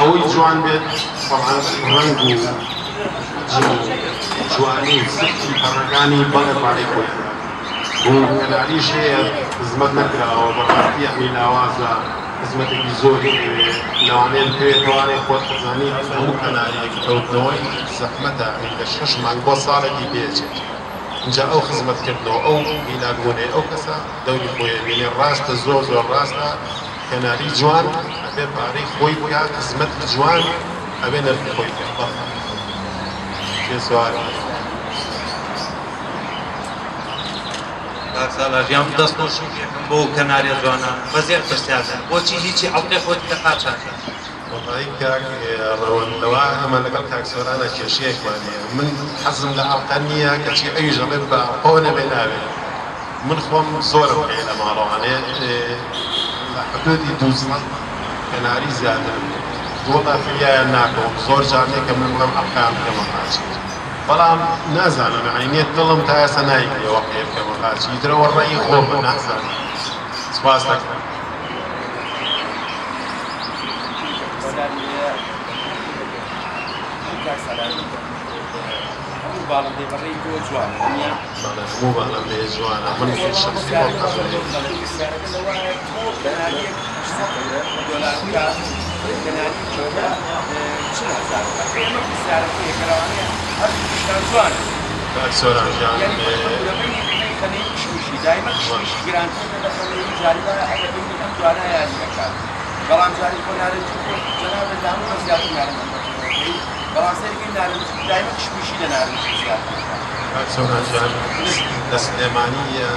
ئەوەی جوان بێت ڕەنگ و جوانی سکی پەڕەکانی بەڵێ پارەی خۆی کەناریش هەیە خزمەت نەکراوە بەڕاستی ئەمی لاوازە خزمەتێکی زۆر لەوانەیە پێوێت توانێت خۆت بزانی هەموو کەناریەک کەوتنەوەی زەحمەتە لە 6 مانگ بۆ ساڵێکی بێچێت اینجا ئەو خزمەتکردنەوە ئەو میلاگۆنەی ئەو کەسە دەوری خۆیە بینێ ڕاستە زۆر ڕاستە کەناری جوان ئەبێ پارەی خۆی بکە خزمەت جوان ئەبێ نرخی خۆی بکە پێ سوال ساڵاژیان دەست خۆشیەکەم بۆ کەناریە جوانە بەزێر پرسیازە بۆچی هیچی ئەڵقی خۆت کە قاچاکە وڵی کاک ڕەوەندەوە ئەمە لەگەڵ کاکسۆرانە کێشەیەکمانە من حەزم لە ئەڵقە نییە کەچی ئەوی ژەڵێت بە ئەوە نەبێ ناوێت من خۆم زۆرم پێ لە ماڵەوانێ لە حدودی 200 کەناری زیاتر دووەڵا فریایان ناکەم زۆر جارێک کە من بڵم ئەڵقەیان بکەمە قاچی بەڵام نازانم عینێت دڵم تا ئێستا نایکرێەوە قێ بکەمە قاچی ترەوە ڕێی خۆم نازانم سپاس دەکەم باڵندەی بەڕێی بۆ جوانە هەموو باڵندەی جوانە من شخصی بۆ سۆران ژیان بەڵام جاری خۆ نارنجی جەناب دامو زیاتر نارنجی بەڵام سەرگی نارنجی دایما کشمیشی لە نارنجی زیاتر سۆران ژیان لە سلێمانیە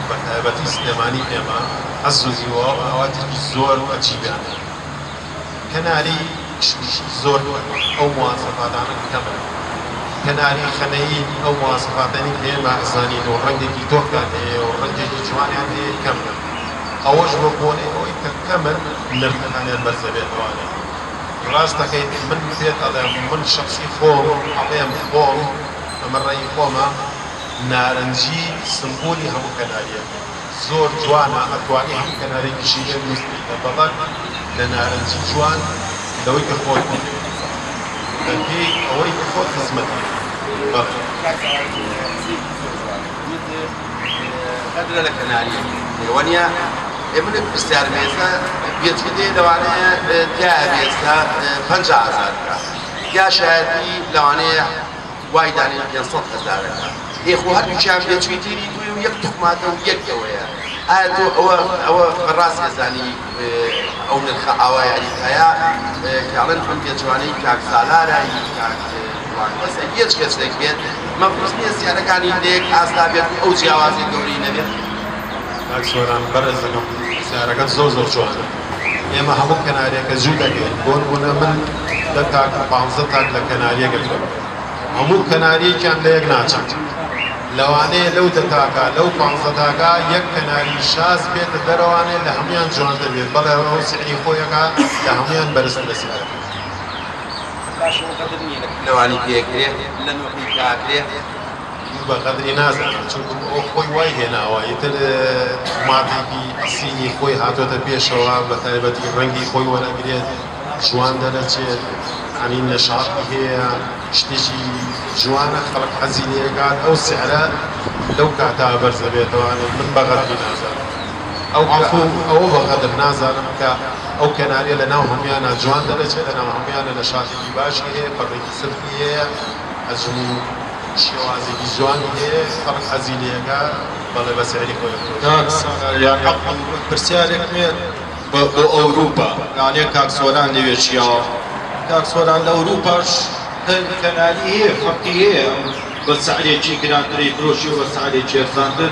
بە تایبەتی سلێمانی ئێمە حەز و زیوە ئاواتێکی زۆر و ئەجیبیان کەناری کشمیشی زۆر ئەو مواسەفاتانە کەمە کەناری خەنەیی ئەو مواسەفاتانی پێمە ئەزانین و ڕەنگێکی تۆکان هەیە و ڕەنگێکی جوانیان هەیە کەمە ئەوەش بۆ بۆنەی ئەوەی کە کەمن نرخەکانیان بەرزەبێتوانێ ڕاست دەکەیت من پێت ئەڵێم من شخصی خۆم ئەڵێم خۆم ئەمە ڕێی خۆمە نارنجی سمبولی هەموو کەناریە زۆر جوانە ئەتوانی هەموو کەنارێکیشی دروستی بەڵک لە نارنجی جوان لەوەی کە خۆت دەپێی ئەوەی کە خۆت خزمەتی قدرە لە کەناریە لێوەنیە من پرسیارم ئێستا بێچی دێ لەوانەیە تیا بێستا 50,000 یا شایەتی لەوانەیە وای دانێ 500,000 خۆ هەردووچیان بێچویتیری دوی و یەک توخماتە و یەک ئەوەیە ئایا تۆ ئەوە بەڕاست ئێزانی ئەو نرخە ئاوایانی هەیە کاڵن من پێچوانەی کاک سالارە بەسە هیچ کەسێک بێت مەفروض نییە سیارەکانی لێک ئاستا بێت ئەو جیاوازی گەوری نەبێت سۆران بەرز دەکەم سیارەکەت زۆر جوانە ئێمە هەموو کەناریەکە جوو دەکەین بۆ نمونە من لە تاک 15 تاک لە کەناریە گرتم هەموو کەناریەکیان لە یەک ناچێت لەوانەیە لەو دەتاکە لەو 15 تاکە یەک کەناری شاز بێتە دەرەوانێ لە هەمویان جوانتر بێت بەڵێ ئەو سعری خۆیەکە لە هەمویان بەرزتر لە سیارەکە لەوانی پێکرێ لە نوحی کاکرێ بە قەدری نازانم چونکە ئەو خۆی وای هێناوە ئیتر ماتێکی سینی خۆی هاتۆتە پێشەوە بە تایبەتی ڕەنگی خۆی وەرەگرێت جوان دەرەچێت عنی نەشاطی هەیە شتێکی جوانە خەڵک حەزی لێکات ئەو سعرە لەو کاتا بەرزە بێتەوە من بە قەدری نازانم ئەوە بە قەدر نازانم کە ئەو کەناریە لە ناو هەمویانە جوان دەرەچێت لە ناو هەمویانە نەشاطێکی باشی هەیە پەڕێکی سرفی هەیە ئەزم شێوازێکی جوانی هەیە خەڵک حەزی لێکە بەڵێ بە سعری خۆی یان پرسیارێکمێت بۆ ئەوروپا یانێ کاکسۆران لەوێ چیاوە کاکسۆران لە ئەوروپاش کەناری هەیە فەرقی هەیە بە سعرێکی گرانتری فرۆشی و بە سعرێکی ئەرزانتر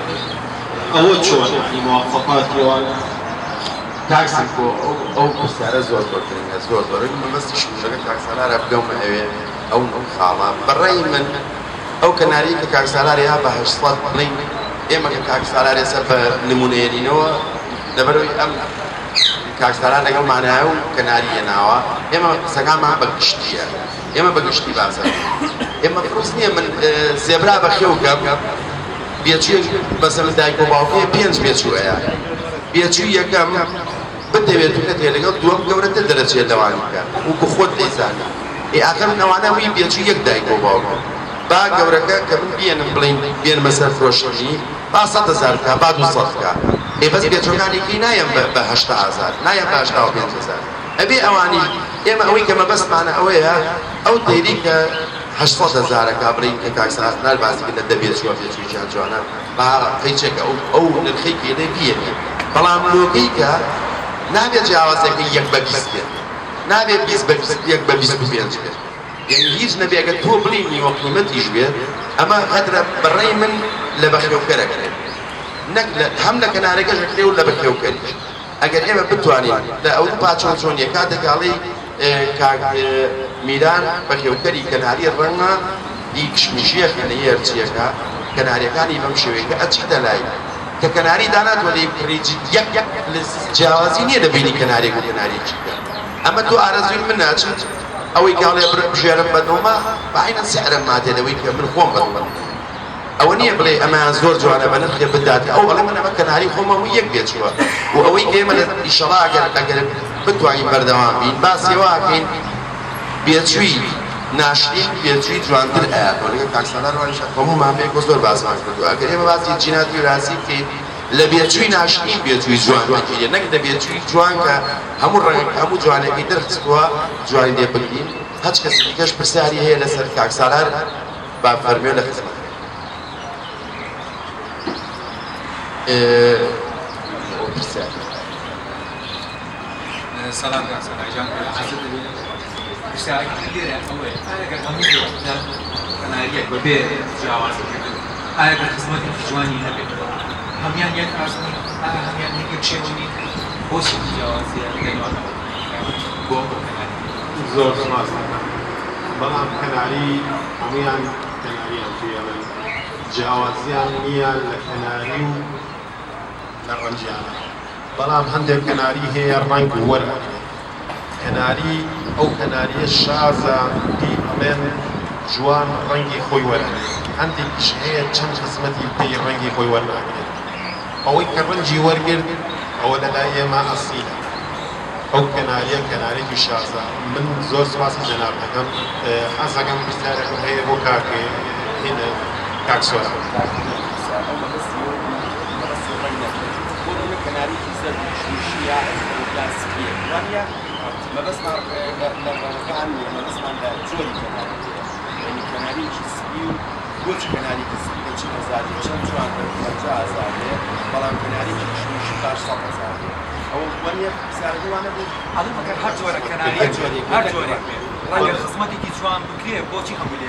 ئەوە چۆن موافقاتیوان تاکسی بۆ ئەو پرسیارە زۆر زۆرترینە زۆر زۆرە مەبەستی شوشەکە کاکسالارە بگەمە ئەوێ ئەو خاڵە بەڕێی من ئەو کەناری کە کاکسالاری ها بە 800 بڵین ئێمە کە کاکسالارێ سەر بە نمونەیەرینەوە لەبەرەوەی ئەم کاکسالار لەگەڵ مانایە و کەناری هێناوە ئێمە قسەکانمان بە گشتیە ئێمە بە گشتی باسە ئێمە فڕوس نییە من زێبرا بە خێو بێچوویەک بەسەر دایک و باوکەیە 5 بێچووەیە بێچووی یەکەم بدەوێت بکەتێ لەگەڵ دووەم گەورەتر دەرەچێت لەوانی بکات وەکو خۆت دەیزانی ئاخر ئەوانە وی بێچووی یەک دایک و باوکە با گەورەکە کە من بێنم بڵین بێن بەسەر فرۆشتنی با 100,000 بکە با 200 بکە بەس بێچووەکانێکی نایەن بە 80,000 نایەن بە 85,000 ئەبێ ئەوانی ئێمە ئەوەی کە مەبەستمانە ئەوەیە ئەو دەیری کە 800,000 بڵین کە کاکسانال بازیکردە دەبێت چوە بێچووی جان جوانە با قەیچێکە ئەو نرخەی پێدەی بێنێ بەڵام لۆکەی کە نابێت جیاوازەکە 1 بە 20 بێت نابێت 20 بە 1 بە 25 بێت یعنی هیچ نەبێگە تۆ بڵینی وە قیمەتیش بێت ئەمە قەدرە بەڕێی من لە بەخێوکەرەکرێت نەک هەم لە کەنارەکەش کرێ و لە بەخێوکەریش ئەگەر ئێمە بتوانین لە ئەو پاچۆن چۆنیە کاتێکاڵی کاک میران بەخێوکەری کەناری ڕەنگە دیکشمیشیە خەنەیە هەرچیەکە کەناریەکانی بەم شێوەیەکە ئەچیتە لای کە کەناری داناتوە لێ بکڕیت یەک جیاوازی نییە دەبینی کەنارێک و کەنارێکی کە ئەمە تۆ ئارەزوی من ناچێت ئەوەی کاڵێ بژێرم بەدڵمە بەعینە سحرم ماتێنەوەی کە من خۆم بەدڵم ئەوە نییە بڵێ ئەمەیان زۆر جوانە بە نرخێ بدات ئەو بەڵێ من ئەمە کەناری خۆمەوە یەک بێچووە و ئەوەی ئێمە لە ئیشەڵا ئەگەر بتوانین بەردەوام بین باسیێوە ئاکەین بێچووی ناشرین بێچووی جوانتر ئایا لەگە کاکسانار وانیش هەموومان پێک زۆر باسمان کردووە ئەگەر ئێمە باسی جیناتی و راسی بکەین لە بێچووی ناشرین بێچووی جوان بکەین نەک لە بێچووی جوان کە هەموو ڕەنگ هەموو جوانێکی دەرخستووە جوانی لێ بگرین هەچ کەس دیکەش پرسیاری هەیە لەسەر کاکسانار با فەرمێ لە خزمەت سلام کاکسانار جان پرسیارێکی لێرە ئەوەیە ئاگەر هەموو کەناریەک بەبێ جیاوازکردن ئاگەر خزمەتێکی جوانی هەبێت هەمیان یەک ئاسمی هەمیان یەکێک شێوەنی بۆچی جیاوازیە دەنواتەوە بۆ کەناری زۆر سپاس بەڵام کەناری هەمویان کەناریان توێڵن جیاوازیان نییە لە کەناری و لە ڕەنجیانە بەڵام هەندێک کەناری هەیە ڕەنگ و وەرئەگرێت کەناری ئەو کەناریە شازە پێی ئەڵێن جوان ڕەنگی خۆی وەرەگرێت هەندێکیش هەیە چەند خزمەتی پێی ڕەنگی خۆی وەرناگرێت ئەوەی کە ڕەنجی وەرگرت ئەوە لەلای ئێمە ئەسیلە ئەو کەناریە کەنارێکی شازە من زۆر سپاسی جەناب دەکەم حەزەکەم پرسیارێکم هەیە بۆ کاکێ هێنە کاک سۆران کەناریی زەر شوشیە کلاسیکیە وانە مەبەستمان لە ڕەوەکان مەبەستمان لە جۆری کەناری یعنی کەناریکی سپی و بۆچی کەناریکی سپی لە 40,000 چەند جوان 50,000 بەڵام کەناریکی شوشی 800,000 ئەوە وانە ساردوانە بوو ئەڵمەکەر هەر جۆرە کەناری هەر جۆرێک ڕەنگە خزمەتێکی جوان بکرێ بۆچی هەموو لێ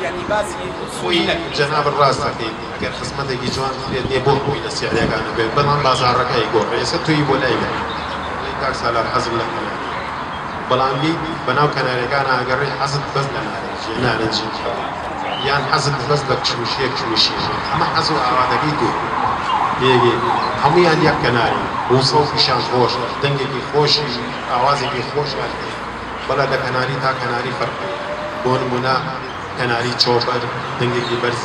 یعنی باسی خۆی جەناب ڕاست دەکەیت ئەگەر خزمەتێکی جوان بکرێت لێ بۆ هەمووی لە سیارەکانە بێت بەڵام بازاڕەکەی گۆڕێ ئێستا توی بۆ لای بێت کاک سالار حەزم لە کەناری بەڵام بیت بەناو کەنارەکانە ئەگەڕێ حەزت بەس لە نارنجی یان حەزت بەس لە کشوشیەک ئەمە حەز و ئاوادەکەی تو یەکێ هەموویان یەک کەناری بۆ سەوفیشان خۆش دەنگێکی خۆشی ئاوازێکی خۆشیان بەڵام لە کەناری تا کەناری فەرقی بۆ نمونە کەناری چۆپەر دەنگێکی بەرز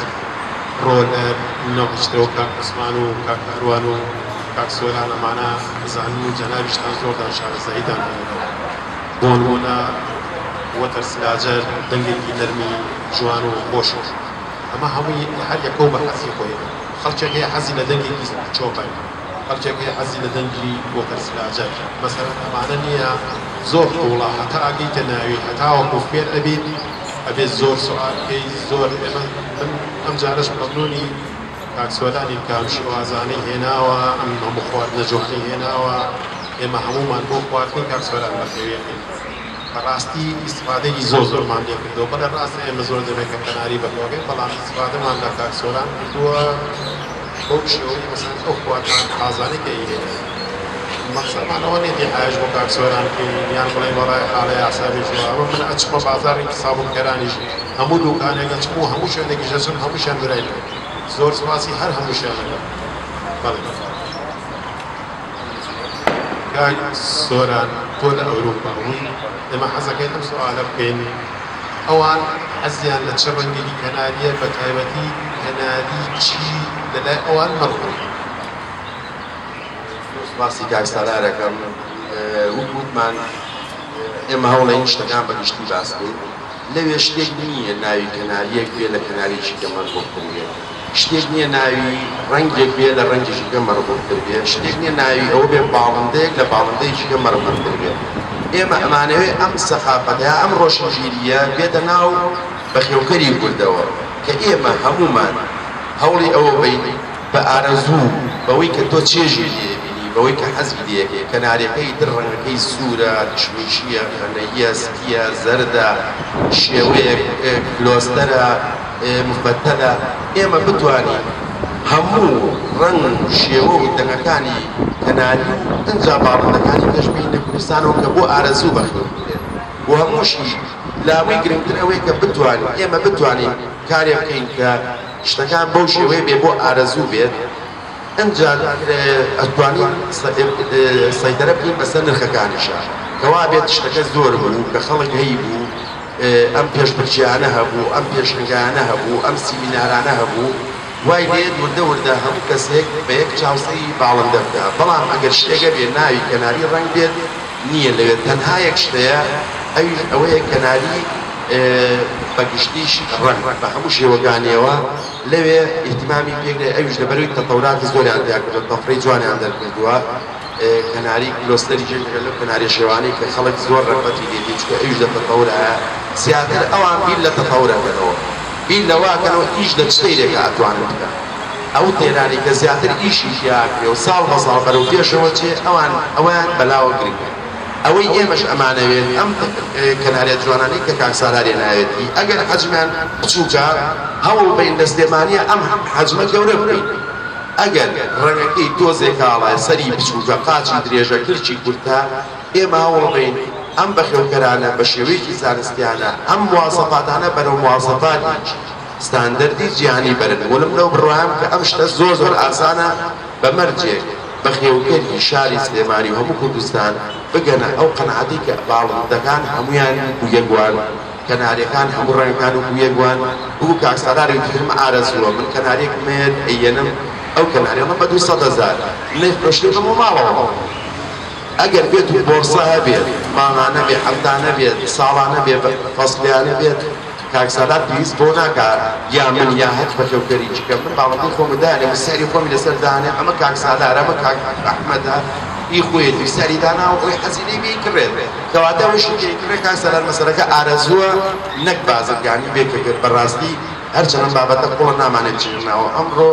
ڕۆلەر نەوەشتەوە کاک عوسمان و کاک کاروان و کاک سۆران ئەمانە زانین و جەنابیشتان زۆردان شارەزاییدان بۆ نمونە وەتەر سلاجەر دەنگێکی نەرمی جوان و خۆش ئەمە هەمووی هەر یەکۆ بە حەزی خۆی خەڵکێک هەیە حەزی لە دەنگێکی چۆپەر خەڵکێک هەیە حەزی لە دەنگی وەتەر سلاجەر مەسەڵەن ئەمانە نییە زۆر قوڵە هەتا ئەگەیتە ناوی هەتا وەکو فێر ئەبێت ئەبێت زۆر سوال بکەی زۆر من ئەم جارش مەمنونی کاک سۆرانی کە ئەم شێوازانەی هێناوە ئەم هەموو خواردنە جوانەی هێناوە ئێمە هەموومان بۆ خواردنی کاک سۆران بەخێوێنین بەڕاستی ئیسفادەی زۆرمان لێ کردەوە بەڵێ ڕاستە ئێمە زۆر دەبێت کە کەناری بەخۆگەین بەڵام ئیسفادەمان لە کاک سۆران کردووە بۆ شێوەی مەسەن ئەو خواردنان ئازانەی کە هەیە مەقسەدمانەوە نێتی حاج بۆ کاک سۆران بکەین یان بڵێ وەڵای حاڵەی ئاسابی ئەوە من ئەچمە بازاڕی سابوونکەرانیش هەموو دوکانێکە چمو هەموو شوێنێکی ژەچن هەمووشیان برای زۆر سپاسی هەر هەمووشیان لەگەڵ بەڵێ کاک سۆران تۆ لە ئەوروپا بووی ئێمە حەزەکەین ئەم سوالە بکەین ئەوان حەزیان لە چ ڕەنگێکی کەناریە بە تایبەتی کەناری چی لەلای ئەوان مەڕوو باسی کاکسالارەکەم وتمان ئێمە هەوڵین شتەکان بەگشتی باسکەین لەوێ شتێک نییە ناوی کەناریەک بێ لە کەناریەکی کە مەربوطتر بێ شتێک نییە ناوی ڕەنگێک بێ لە ڕەنگێکی کە مەربوطتر بێ شتێک نییە ناوی ئەوە بێ باڵندەیەک لە باڵندەیەکی کە مەربوطتر بێ ئێمە ئەمانەوێ ئەم سەخافەتە ئەم ڕۆشنبیریە بێتە ناو بەخێوکەری کوردەوە کە ئێمە هەمومان هەوڵی ئەوە بین بە ئارەزوو بەوەی کە تۆ چێژی لێبینی بەوەی کە حەزی لێکێ کەنارەکەی در ڕەنگەکەی سوورە شمیشیە خەنەیە سپیە زەردە شێوەیەک کلۆستەرە مفبەتەلە ئێمە بتوانین هەموو ڕەنگ شێوە و دەنگەکانی کەناری ئەنجا باڵندەکانی کەشبین لە کوردستانەوە کە بۆ ئارەزوو بەخێوکرێت بۆ هەمووشی لاوەی گرنگتر ئەوەی کە بتوانین ئێمە بتوانین کارێ بکەین کە شتەکان بەو شێوەیە بێ بۆ ئارەزوو بێت ئەنجا ئەتوانین سەیطرە بکەین بەسەر نرخەکانیشە کەوا بێت شتەکە زۆر بوو کە خەڵک هەی بوو ئەم پێشبرچیانە هەبوو ئەم پێشنگانە هەبوو ئەم سیمینارانە هەبوو وای لێت وردە وردە هەموو کەسێک بە یەک چاوسەی باڵندە بکە بەڵام ئەگەر شتێکە بێ ناوی کەناری ڕەنگ بێت نییە لەوێت تەنها یەک شتەیە ئەوەیە کەناری بەگشتیش ڕەنگ بە هەموو شێوەگانیەوە لەوێ ئیحتیمامی پێکرێ ئەویش لەبەروی تەتەوراتی زۆریان دیاکردوە تەفرەی جوانیان دەرکردووە کەناری کلۆستەری جێگەکە لەو کەناری شێوانەی کە خەڵک زۆر ڕەغبەتی لێتی چکە ئەویش لە تەتەورە زیاتر ئەوان بیر لە تەتەورەکەنەوە بیر لەواکەنەوە ئیش لە شتەیرێکە ئەتوانن بکەن ئەو تێرانی کە زیاتر ئیشی یاکرێ و ساڵ بە ساڵ بەرەو پێشەوە چێ ئەوان بەلاوە گرنگن ئەوەی ئێمەش ئەمانەوێت ئەم کەناریە جوانانەی کە کاکسالارێ ناوێتی ئەگەر حەجمیان بچووکە هەوڵ بین دەستێمانیە ئەم حەجمە گەورە بکەین ئەگەر ڕەنگەکەی تۆزێکاڵە سەری بچووکە قاچی درێژە کرچی کورتە ئێمە هەوڵ بین ئەم بەخێوکەرانە بە شێوەیەکی زانستیانە ئەم مواسەفاتانە بەرەو مواسەفاتی ستاندەردی جیهانی بەرن وەلم لەو بڕوایم کە ئەم شتە زۆر زۆر ئاسانە بە مەرجێک بەخێوکەری شاری سلێمانی و هەموو کوردستان بگەنە ئەو قەنعەتی کە باڵندەکان هەمویان بوویەگوان کەناریەکان هەموو ڕێنگەکان و بوویەگوان بوو کاکسالاری وترم ئارەزووە من کەنارێک مێت ئەیەنم ئەو کەناریەمە بە 200,000 نەفرۆشتێ بەمە ماڵەوە ئەگەر بێت و بۆرسە هەبێت ماڵانە بێ حەفتانە بێت ساڵانە بێ فەسڵیانە بێت کاکسالار پێویست بۆ ناکات یا من یا هەچ بەخێوکەری چکە من باڵندەی خۆمدانێ سەری خۆمی لەسەر دانێ ئەمە کاکسالار ئەمە کاک ئەحمەدە ئی خۆیەتی سەری دانا و ئەوی حەزینەی بێ کڕێت کەواتە ئەوەشی کڕێت کاکسالار مەسەرەکە ئارەزووە نەک بازرگانی بێ کە بەڕاستی هەرچەندە بابەتە قوڵە نامانێت بچێناوە ئەمڕۆ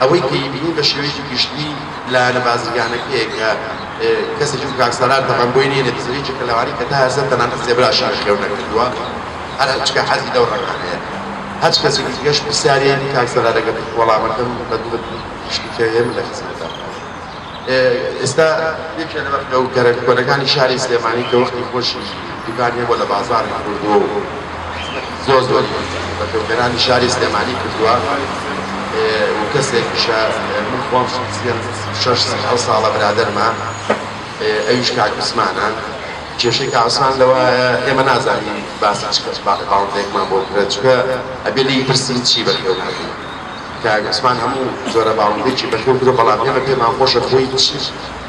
ئەوەی کە بینی بە شێوەیەکی گشتی لە بازرگانەکەیە کە کەسێکی کاکسالار تەقەن بۆی نیە دەبزەوەیەکی کە لەواری کە تا هەزە تەنانەت زێبراشان خێو نەکردووە هەر هەچکە حەزی دەو ڕەکانەیە هەچ کەسێکی گەشت پرسیارێنی کاکسالارەکە وەڵامەکەم بە دوو شتی کە هەیە من لە خزمەتە ئێستا یەکێ لە کۆنەکانی شاری سلێمانی کە وەختی خۆشی دوکانی بۆ لە بازاڕی کردووە و زۆر بەکەوکەرانی شاری سلێمانی کردووە و کەسێکیشە من خۆم شەش ساڵە برادەرمە ئەویش کاک عوسمانە کێشەی کاک عوسمان لەوە ئێمە نازانین باسی چ کەس باڵندەیەکمان بۆ بکرێت چکە ئەبێ لێی پرسین چی بەخێو ناکەین کاک عوسمان هەموو زۆرە باڵندەیەکی بەخێو کردو بەڵام ئێمە پێمان خۆشە خۆی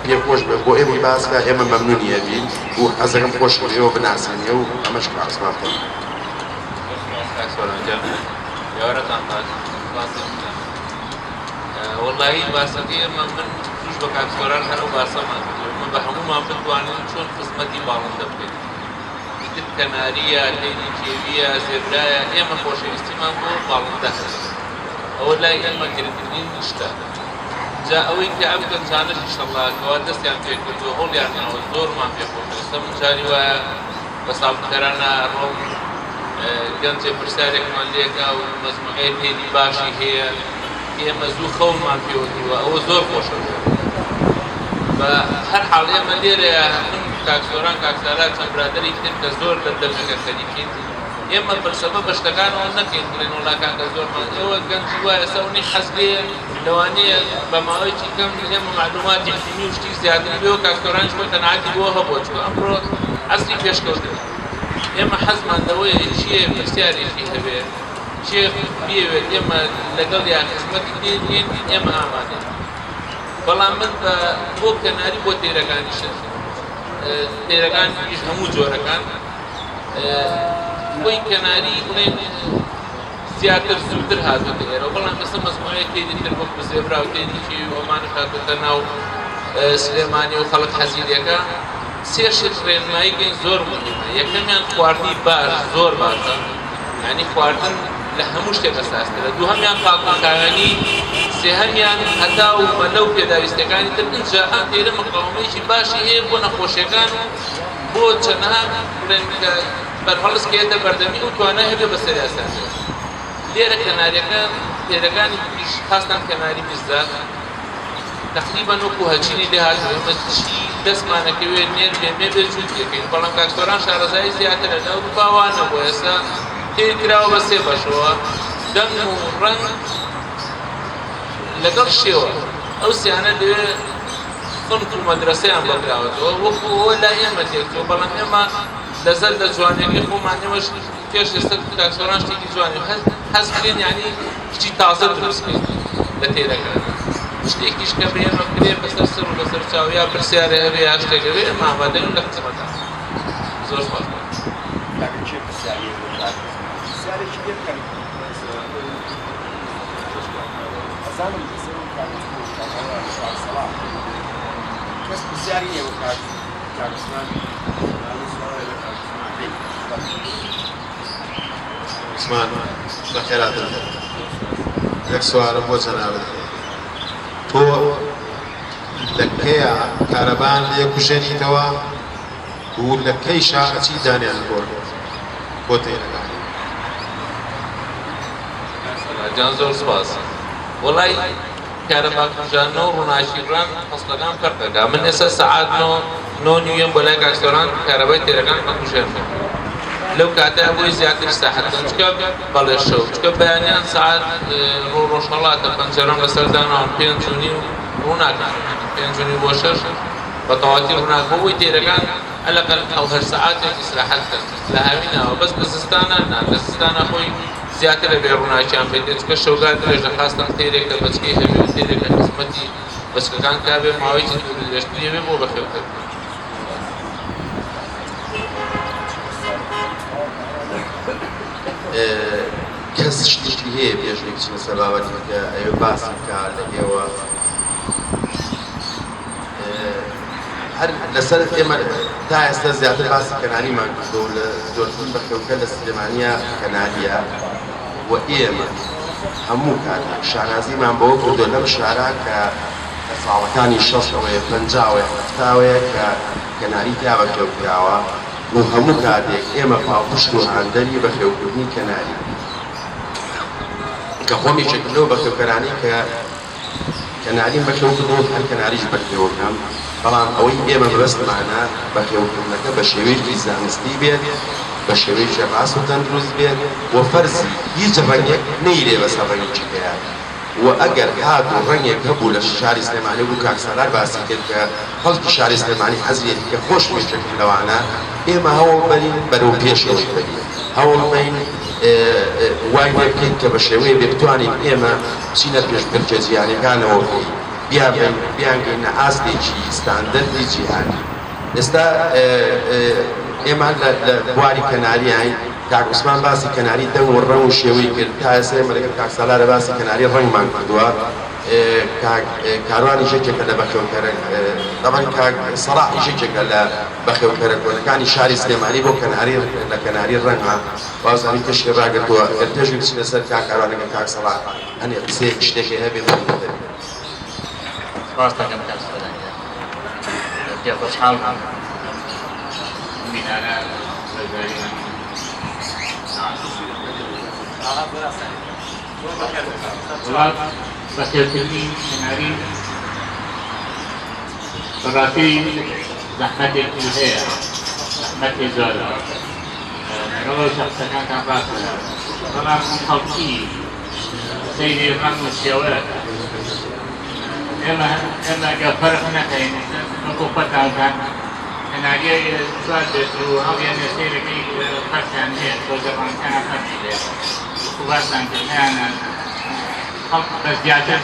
پێ خۆش بێ بۆ ئێمەی باسکە ئێمە مەمنونیە بین و حەزەکەم خۆش بێەوە بناسیینە و ئەمەش کاک عوسمان بکەین والله باسەکەی ئێمە من توش بە کاکسۆران هەرو باسەمان من بە هەموومان بتوانین چۆن خزمەتی باڵندە بکەین ئیتر کەناریە لێنی کێویە زێبرایە ئێمە خۆشەویستیمان بۆ باڵندە هەست ئەوە لای ئێمە گرنگترین شتە جا ئەوەی کە ئەم گەنجانەش ئینشەڵڵاکەوە دەستیان پێ کردووە هەوڵیانەوە زۆرمان پێ خۆشەویستە من جاری وایە بە ساڵکەرانە ڕۆم گەنجێ پرسیارێکمان لێکا و مەزمەعەی پێنی باشی هەیە ئێمە زوو خەونمان پێوەتیوە ئەوە زۆر خۆشە بە هەر حاڵ ئێمە لێرەیە من کاکسۆران کاکسالار چەند برادەری تر کە زۆر لە دەرەکە خەریکین ئێمە فەلسەفە بە شتەکانەوە نەکەین بڵێن وەڵا کاکە زۆرمان ئێوە گەنجی وایە سەونی حەز لێ لەوانەیە بە ماوەیەکی کەم ئێمە معلوماتی علمی و شتی زیاتر بێ و کاکسۆرانیش بۆ تەنعاتی بۆ هەبووە چکە ئەمڕۆ عەسری پێشکەوتن ئێمە حەزمان لەوەیە چییە پرسیارێکی هەبێ شێخ بێوێت ئێمە لەگەڵ یان خزمەتی دێنین ئێمە ئامادەین بەڵام من بۆ کەناری بۆ تێرەکانیش تێرەکانیش هەموو جۆرەکان بۆی کەناری بڵێن زیاتر زووتر هاتووە ئێرە بەڵام ئێستا مەزموعەیە تێدی تر بۆ زێبرا و تێدیکی ئۆمانش هاتووەتە ناو سلێمانی و خەڵک حەزیرەکە سێشت ڕێنمایی گەین زۆر مهمە یەکەمیان خواردنی باش زۆر باشە یعنی خواردن لە هەموو شتێک ئەساسترە دووهەمیان پاڵپاکاوانی سێهەمیان هەتا و مەلە و پێداویستەکانی تر اینجا ئەم تێرە مقاومەیەکی باشی هەیە بۆ نەخۆشیەکان بۆ چەندەها بڵێن کە بەرهەڵسکێتە بەردەمی و توانای هەبێ بەسەری ئەساسێ لێرە کەناریەکە تێرەکانی تریش خاستان کەناری بیزدات تقریبا وەکو هەچینی لێ هاتووە ئێمە چی دەستمانەکەوێت نێر بێمێ بێ جووت دەکەین بەڵام کاکسۆران شارەزایی زیاترە لە ئەوروپاوانە بۆ ئێستا تێی کراوە بە سێ بەشەوە دەنگ و ڕەنگ لەگەڵ شێوە ئەو سیانە لێ خنک و مەدرسەیان بەکراوەتەوە وەکو ئەوە لای ئێمە تێکتەوە بەڵام ئێمە لەزەر لە جوانێکی خۆمان ئێمەش پێش ئێستا کاکسۆران شتێکی جوانی حەز بکەین یعنی شتی تازە دروستکەین لە تێرەکان شتێکیش کە بێمە کرێ بەسەر سەر و بەسەر چاو یا پرسیارە هەبێ یا شتێکە بێ ئێمە ئامادەین لە خزمەتە زۆر سپاس پرسیارێکی لێ بکەن ئەزانم کەس پرسیاری نییە بۆ کاکسمان عوسمان بەخێراتن یەک سوالم بۆ جەنابەت تۆ لە کەیە کارەبان لێ کوژێنیتەوە و لە کەی شاعەچی دانیان بۆ تێرەکان جان زۆر سپاس وەڵای کارەباکوژانەوە و ڕووناشیڕان فەسڵەکان فەرق دەکات من ئێستا سەعات 9:30 بۆ لای کاکسۆران کارەبای تێرەکان بەکوژێنم لەو کاتەیە بۆی زیاتر ساحەتەن چکە بەڵێ شەو چکە بەیانیان سەعات ڕۆژهەڵاتە پەنجەرەم لەسەردانەوە 5:30 ڕووناکەن 5:30 بۆ 6 بە تەواتی ڕووناکە بۆی تێرەکان ئەلەقەل 7 سەعاتێک ئیسراحەت کەن لە هاوینەوە بەس لە زستانە نا لە زستانە خۆی زیاتر لە بێ ڕووناکیان پێ دێت چکە شەوگار درێژە خاستان تێرێکە بەچکەی هەبێ و تێرێکە خزمەتی بەچکەکان کابێ ماوەیەکی درێژتری بێ بۆ بەخێوکردن کەس شتێکی هەیە پێشێک چنە سەبابەتی کە ئەوێ باسی بکا لە ئێوە هەر لەسەر ئێمە تا ئێستا زیاتر باسی کەناریمان کردو لە زۆرترین بەخێوکە لە سلێمانیە کەناریە و ئێمە هەموو کاتێک شانازیمان بەوە کردو لەم شارە کە ساڵەکانی 60ەوەیە 50ەوەیە 70ەوەیە کە کەناری تا بەخێوکراوە و هەموو کاتێک ئێمە پاڵپشت و هاندەری بەخێوکردنی کەناری کە خۆمی چێکردنەوە بەخێوکەرانی کە کەناریم بەخێوکردنەوە هەر کەناریش بەخێوکەم بەڵام ئەوەی ئێمە بەبەستمانە بەخێوکردنەکە بە شێوەیەکی زانستی بێت بە شێوەیەکی ڕاست و تەندروست بێت و فەرزی هیچ ڕەنگێک نەیرێ بەسەر ڕەنگێکی هەیە و ئەگەر هات و ڕەنگێک هەبوو لە شاری سلێمانی بوو کاکسەلار باسی کرد کە خەڵکی شاری سلێمانی حەزیەتی کە خۆش پێشێکی لەوانە ئێمە هەوڵ بەرین بەرەو پێشەوەی بەرین هەوڵ بین وای لێ بکەین کە بە شێوەیە بێ بتوانین ئێمە بچینە پێشبرکە جیهانیەکانەوە بیانگەینە ئاستێکی ستاندەردی جیهانی ئێستا ئێمە لە بواری کەناریین کاک عوسمان باسی کەناری دەنگ و ڕەنگ و شێوەی کرد تا ئێستا ئێمە لەگەڵ کاک سالارە باسی کەناری ڕەنگمان کردووە کاروانی یەکێکە لە بەخێوکەرە دەبەن کاک سەڵاحی یەکێکە لە بەخێوکەرە کۆنەکانی شاری سلێمانی بۆ کەناری لە کەناری ڕەنگە وازانی کەشی ڕاگرتووە ئێرتێژی بچینە سەر کاروانەکە کاک سەڵاح هەنێ قسەیەکی شتێکی هەبێت ڕاستەکەم کاکسۆرانیە پێ خۆشحاڵم بینانە بەگوێریم وڵات بەخێوکردنی کەناری بەڕاستی زەحمەتێکی هەیە زەحمەتی زۆرە لەگەڵ شەخسەکانتان ڕاستە بەڵام خەڵکی سەیری ڕەنگ و شێوەیەکە ئێمە گە فەرق نەکەین وەکو خۆتانکان کەناریە سوات بێت و هەڵیان سەیرەکەی فەرقیان هەیە تۆ زەبانەکانە فەرقی لێ وەکو باسان کردیانە خەڵک بە زیاتر